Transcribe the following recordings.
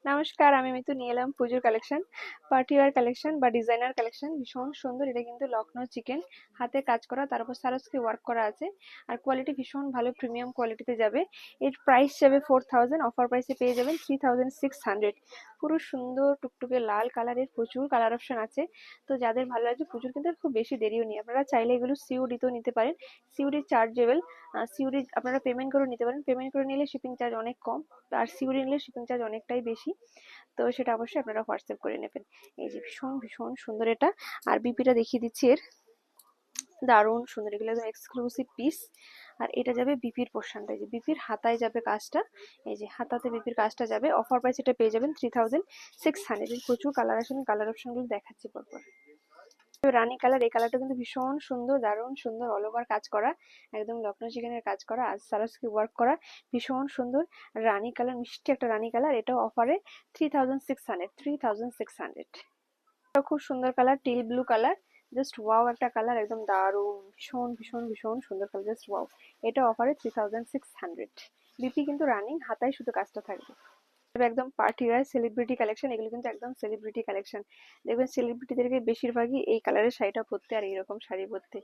নমস্কার, আমি মিতু নিয়ে এলাম পুজোর কালেকশন, পার্টিওয়ার কালেকশন বা ডিজাইনার কালেকশন। ভীষণ সুন্দর। এটা কিন্তু লখনৌ চিকেন, হাতে কাজ করা, তার উপর সারস্কি ওয়ার্ক করা আছে। আর কোয়ালিটি ভীষণ ভালো, প্রিমিয়াম কোয়ালিটিতে যাবে। এর প্রাইস যাবে 4000, অফার প্রাইসে পেয়ে যাবেন 3600। পুরো সুন্দর টুকটুকে লাল কালারের, প্রচুর কালার অপশন আছে। তো যাদের ভালো লাগছে, পুজোর কিন্তু খুব বেশি দেরিও নেই, আপনারা চাইলে এগুলো সিওডিতেও নিতে পারেন। সিওডি চার্জেবল, সিওডি আপনারা পেমেন্ট করে নিতে পারেন। পেমেন্ট করে নিলে শিপিং চার্জ অনেক কম, আর সিওডি নিলে শিপিং চার্জ অনেকটাই বেশি। তো সেটা অবশ্যই আপনারা হোয়াটসঅ্যাপ করে নেবেন। এই যে ভীষণ ভীষণ সুন্দর এটা। আর বিপিটা দেখিয়ে দিচ্ছি, এর দারুণ সুন্দর, এগুলো একদম এক্সক্লুসিভ পিস। আর এটা যাবে বিপির পোর্শনটা, যে বিপির হাতায় যাবে কাজটা। এই যে হাতাতে বিপির কাজটা যাবে। অফার প্রাইস এটা পেয়ে যাবেন 3600। এর প্রচুর কালার আছে, কালার অপশনগুলো দেখাচ্ছি পরপর। রানী কালার, এই কালারটা কিন্তু ভীষণ সুন্দর, দারুণ সুন্দর, অল ওভার কাজ করা, একদম লখনৌ চিকেনের কাজ করা, আর সারাস্কি ওয়ার্ক করা, ভীষণ সুন্দর। রানী কালার, মিষ্টি একটা রানী কালার। এটাও অফারে 3600। খুব সুন্দর colour, teal blue colour, just wow একটা কালার, একদম দারুণ, ভীষণ ভীষণ ভীষণ সুন্দর কালার, জাস্ট ওয়াও। এটা অফারে 3600। বিপি কিন্তু রানিং, হাতায় শুধু কাজটা থাকবে। একদম পার্টি ওয়্যার সেলিব্রিটি কালেকশন, এগুলো কিন্তু একদম সেলিব্রিটি কালেকশন। দেখবেন সেলিব্রিটিদেরকে বেশিরভাগই এই কালারের শাড়িটা পরতে, আর এইরকম শাড়ি পরতে।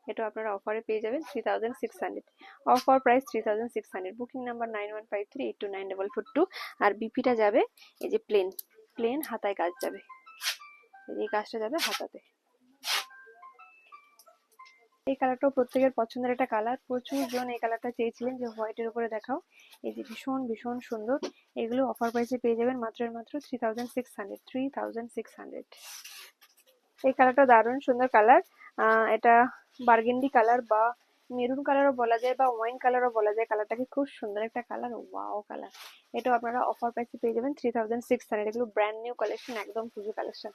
এটা আপনারা অফারে পেয়ে যাবেন 3600। Offer price 3600। Booking number 9153829442। আর বিপিটা যাবে এই যে প্লেন, প্লেন হাতায় কাজ যাবে, এই কাজটা যাবে হাতাতে। এই কালারটাও প্রত্যেকের পছন্দের একটা কালার, প্রচুর জন এই কালারটা চেয়েছিলেন যে হোয়াইটের উপরে দেখাও। এই যে ভীষণ ভীষণ সুন্দর, এগুলো অফার প্রাইসে পেয়ে যাবেন মাত্র 3600। এই কালারটা দারুণ সুন্দর কালার। এটা বার্গেন্ডি কালার বা মেরুন কালারও বলা যায়, বা ওয়াইন কালারও বলা যায়। কালারটাকে খুব সুন্দর একটা কালার, ওয়াও কালার। এটাও আপনারা অফার প্রাইসে পেয়ে যাবেন 3600। এগুলো ব্র্যান্ড নিউ কালেকশন, একদম পুজো কালেকশন,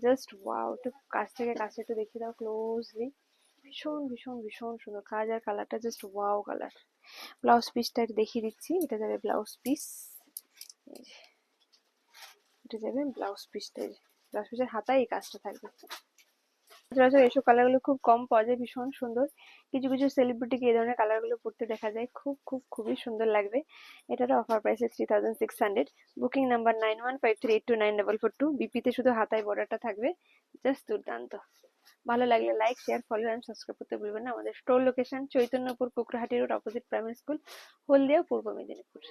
জাস্ট ওয়াও। একটু কাছ থেকে একটু দেখিয়ে দাও ক্লোজলি। ভীষণ ভীষণ ভীষণ সুন্দর কাজ, আর কালারটা জাস্ট ওয়াও কালার। ব্লাউজ পিসটা একটু দেখিয়ে দিচ্ছি, এটা যাবে ব্লাউজ পিস। এটা যাবে ব্লাউজ পিসটা, ব্লাউজ পিসের হাতায় এই কাজটা থাকবে। সচরাচর এইসব কালারগুলো খুব কম পাওয়া যায়, ভীষণ সুন্দর। কিছু কিছু সেলিব্রিটিকে এই ধরনের কালারগুলো পরতে দেখা যায়, খুব খুব খুবই সুন্দর লাগবে। এটারও অফার প্রাইস 3600। Booking number 9153829442। বিপিতে শুধু হাতায় বর্ডারটা থাকবে, জাস্ট দুর্দান্ত। ভালো লাগলে like, share, follow and subscribe করতে ভুলবেন না। আমাদের store location Chaitanyapur, Kukrahati road, opposite primary school, Haldia, Purba Medinipur.